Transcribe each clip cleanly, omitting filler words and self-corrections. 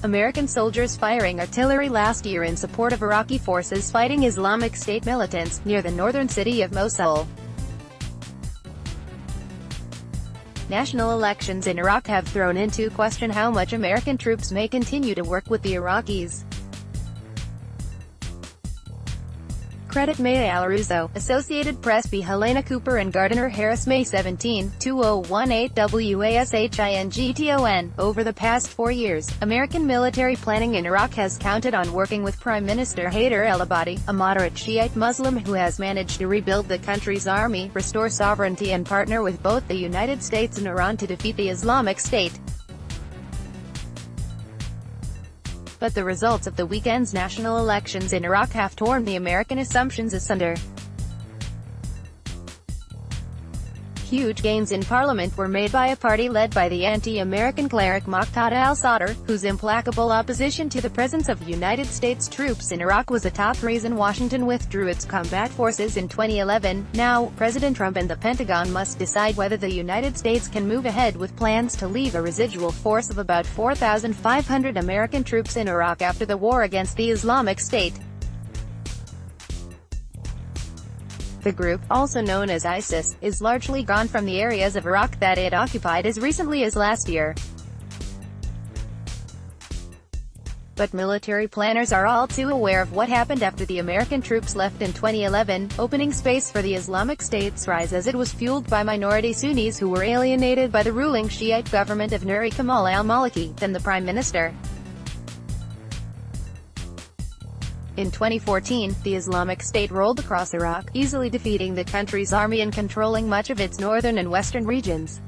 American soldiers firing artillery last year in support of Iraqi forces fighting Islamic State militants, near the northern city of Mosul. National elections in Iraq have thrown into question how much American troops may continue to work with the Iraqis. CreditMaya Alleruzzo, Associated Press v. Helene Cooper and Gardiner HarrisMay 17, 2018 WASHINGTON. Over the past 4 years, American military planning in Iraq has counted on working with Prime Minister Haider al-Abadi, a moderate Shiite Muslim who has managed to rebuild the country's army, restore sovereignty and partner with both the United States and Iran to defeat the Islamic State. But the results of the weekend's national elections in Iraq have torn the American assumptions asunder. Huge gains in parliament were made by a party led by the anti-American cleric Muqtada al-Sadr, whose implacable opposition to the presence of United States troops in Iraq was a top reason Washington withdrew its combat forces in 2011. Now, President Trump and the Pentagon must decide whether the United States can move ahead with plans to leave a residual force of about 4,500 American troops in Iraq after the war against the Islamic State. The group, also known as ISIS, is largely gone from the areas of Iraq that it occupied as recently as last year. But military planners are all too aware of what happened after the American troops left in 2011, opening space for the Islamic State's rise as it was fueled by minority Sunnis who were alienated by the ruling Shiite government of Nuri Kamal al-Maliki, then the Prime Minister. In 2014, the Islamic State rolled across Iraq, easily defeating the country's army and controlling much of its northern and western regions.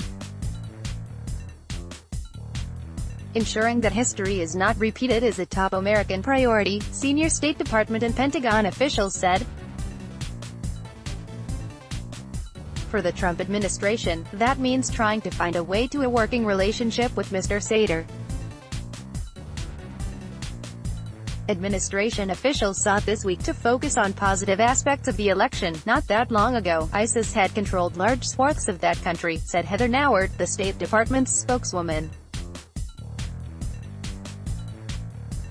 Ensuring that history is not repeated is a top American priority, senior State Department and Pentagon officials said. For the Trump administration, that means trying to find a way to a working relationship with Mr. Haider. Administration officials sought this week to focus on positive aspects of the election. Not that long ago, ISIS had controlled large swaths of that country, said Heather Nauert, the State Department's spokeswoman.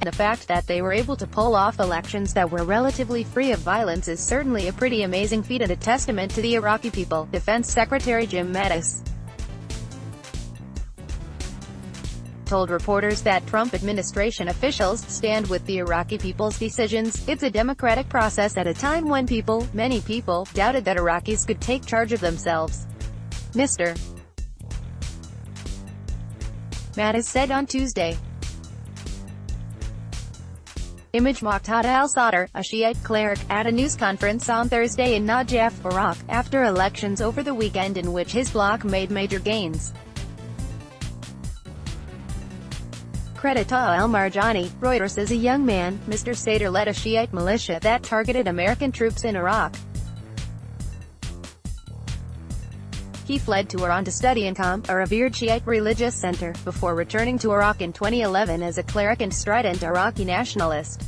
The fact that they were able to pull off elections that were relatively free of violence is certainly a pretty amazing feat and a testament to the Iraqi people, Defense Secretary Jim Mattis told reporters that Trump administration officials stand with the Iraqi people's decisions. It's a democratic process at a time when many people, doubted that Iraqis could take charge of themselves. Mr. Mattis said on Tuesday. Image Muqtada al-Sadr, a Shiite cleric, at a news conference on Thursday in Najaf, Iraq, after elections over the weekend in which his bloc made major gains. Credit al-Marjani, Reuters says a young man, Mr. Haider led a Shiite militia that targeted American troops in Iraq. He fled to Iran to study in Qom, a revered Shiite religious center, before returning to Iraq in 2011 as a cleric and strident Iraqi nationalist.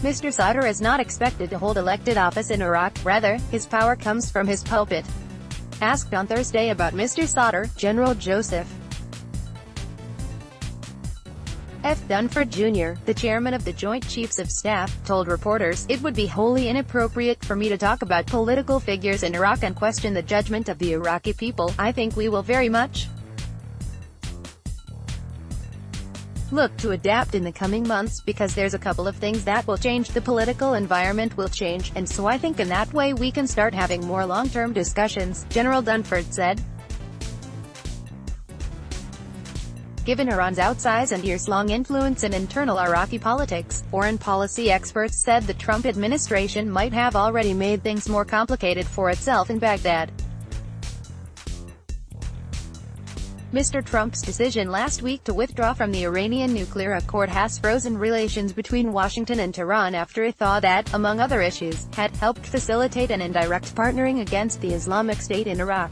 Mr. Haider is not expected to hold elected office in Iraq, rather, his power comes from his pulpit. Asked on Thursday about Mr. Haider, General Joseph F. Dunford Jr., the chairman of the Joint Chiefs of Staff, told reporters, "It would be wholly inappropriate for me to talk about political figures in Iraq and question the judgment of the Iraqi people. I think we will very much look to adapt in the coming months, because there's a couple of things that will change. The political environment will change, and so I think in that way we can start having more long-term discussions," General Dunford said. Given Iran's outsized and years-long influence in internal Iraqi politics, foreign policy experts said the Trump administration might have already made things more complicated for itself in Baghdad. Mr. Trump's decision last week to withdraw from the Iranian nuclear accord has frozen relations between Washington and Tehran after a thaw that, among other issues, had helped facilitate an indirect partnering against the Islamic State in Iraq.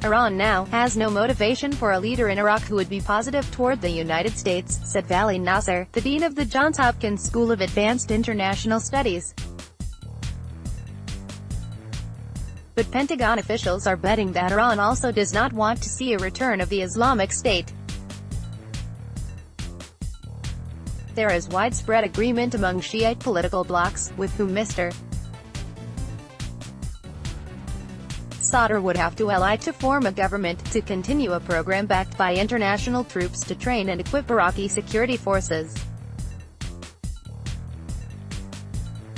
Iran now has no motivation for a leader in Iraq who would be positive toward the United States, said Vali Nasser, the dean of the Johns Hopkins School of Advanced International Studies. But Pentagon officials are betting that Iran also does not want to see a return of the Islamic State. There is widespread agreement among Shiite political blocs, with whom Mr. Haider would have to ally to form a government, to continue a program backed by international troops to train and equip Iraqi security forces.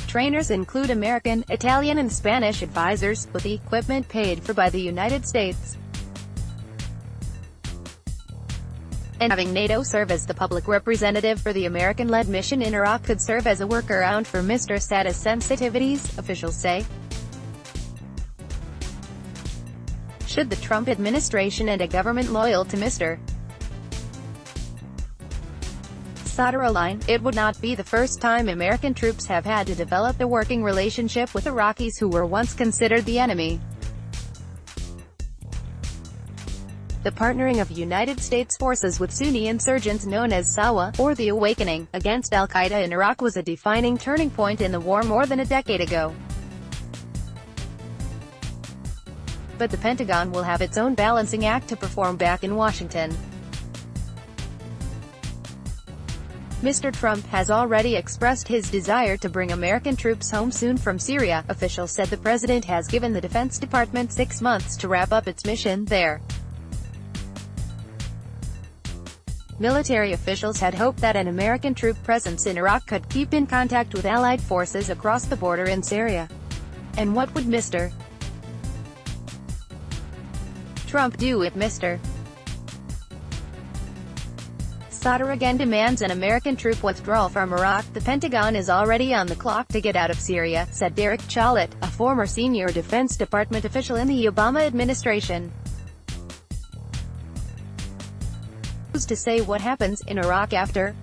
Trainers include American, Italian and Spanish advisors, with the equipment paid for by the United States. And having NATO serve as the public representative for the American-led mission in Iraq could serve as a workaround for Mr. Assad's sensitivities, officials say. Should the Trump administration and a government loyal to Mr. Haider align, it would not be the first time American troops have had to develop a working relationship with Iraqis who were once considered the enemy. The partnering of United States forces with Sunni insurgents known as Sawa, or the Awakening, against al-Qaeda in Iraq was a defining turning point in the war more than a decade ago. But the Pentagon will have its own balancing act to perform back in Washington. Mr. Trump has already expressed his desire to bring American troops home soon from Syria. Officials said the president has given the Defense Department 6 months to wrap up its mission there. Military officials had hoped that an American troop presence in Iraq could keep in contact with allied forces across the border in Syria. And what would Mr. Trump do if Mr. Haider again demands an American troop withdrawal from Iraq? The Pentagon is already on the clock to get out of Syria, said Derek Chollet, a former senior Defense Department official in the Obama administration. Who's to say what happens in Iraq after